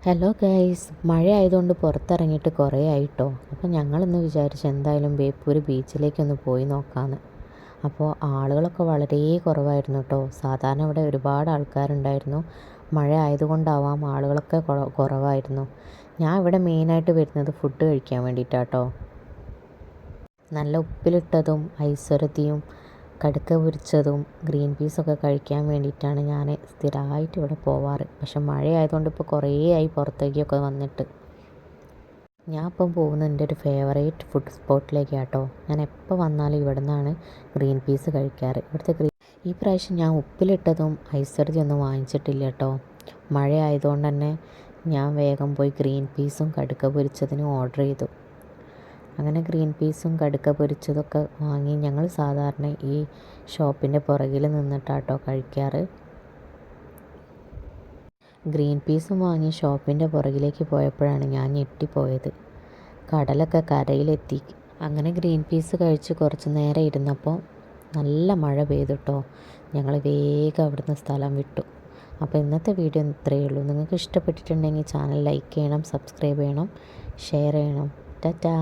Hello guys, മഴ ആയതുകൊണ്ട് പുറത്തിറങ്ങിയിട്ട് കുറേ ആയിട്ടോ. അപ്പോൾ ഞങ്ങളിന്ന് വിചാരിച്ചു എന്തായാലും ബേപ്പൂർ ബീച്ചിലേക്കൊന്ന് പോയി നോക്കാമെന്ന്. അപ്പോൾ ആളുകളൊക്കെ വളരെ കുറവായിരുന്നു കേട്ടോ. സാധാരണ ഇവിടെ ഒരുപാട് ആൾക്കാരുണ്ടായിരുന്നു. മഴ ആയതുകൊണ്ടാവാം ആളുകളൊക്കെ കുറവായിരുന്നു. ഞാൻ ഇവിടെ മെയിനായിട്ട് വരുന്നത് ഫുഡ് കഴിക്കാൻ വേണ്ടിയിട്ടാട്ടോ. നല്ല ഉപ്പിലിട്ടതും ഐശ്വര്യതയും കടുക്ക പൊരിച്ചതും ഗ്രീൻ പീസൊക്കെ കഴിക്കാൻ വേണ്ടിയിട്ടാണ് ഞാൻ സ്ഥിരമായിട്ട് ഇവിടെ പോവാറ്. പക്ഷെ മഴയായതുകൊണ്ട് ഇപ്പോൾ കുറേ ആയി പുറത്തേക്കൊക്കെ വന്നിട്ട്. ഞാൻ ഇപ്പം പോകുന്നത് എൻ്റെ ഒരു ഫേവറേറ്റ് ഫുഡ് സ്പോട്ടിലേക്കാണ് കേട്ടോ. ഞാൻ എപ്പോൾ വന്നാലും ഇവിടെ നിന്നാണ് ഗ്രീൻ പീസ് കഴിക്കാറ്. ഈ പ്രാവശ്യം ഞാൻ ഉപ്പിലിട്ടതും ഐശ്വര്യതയൊന്നും വാങ്ങിച്ചിട്ടില്ല കേട്ടോ. മഴ ആയതുകൊണ്ട് തന്നെ ഞാൻ വേഗം പോയി ഗ്രീൻ പീസും കടുക്ക പൊരിച്ചതിനും ഓർഡർ ചെയ്തു. അങ്ങനെ ഗ്രീൻ പീസും കടുക്ക പൊരിച്ചതൊക്കെ വാങ്ങി ഞങ്ങൾ സാധാരണ ഈ ഷോപ്പിൻ്റെ പുറകിൽ നിന്നിട്ടാട്ടോ കഴിക്കാറ്. ഗ്രീൻ പീസും വാങ്ങി ഷോപ്പിൻ്റെ പുറകിലേക്ക് പോയപ്പോഴാണ് ഞാൻ ഞെട്ടിപ്പോയത്. കടലൊക്കെ കരയിലെത്തി. അങ്ങനെ ഗ്രീൻ പീസ് കഴിച്ച് കുറച്ച് നേരം ഇരുന്നപ്പോൾ നല്ല മഴ പെയ്തു കേട്ടോ. ഞങ്ങൾ വേഗം അവിടുന്ന് സ്ഥലം വിട്ടു. അപ്പോൾ ഇന്നത്തെ വീഡിയോ ഇത്രയേ ഉള്ളൂ. നിങ്ങൾക്ക് ഇഷ്ടപ്പെട്ടിട്ടുണ്ടെങ്കിൽ ചാനൽ ലൈക്ക് ചെയ്യണം, സബ്സ്ക്രൈബ് ചെയ്യണം, ഷെയർ ചെയ്യണം. ടാറ്റാ.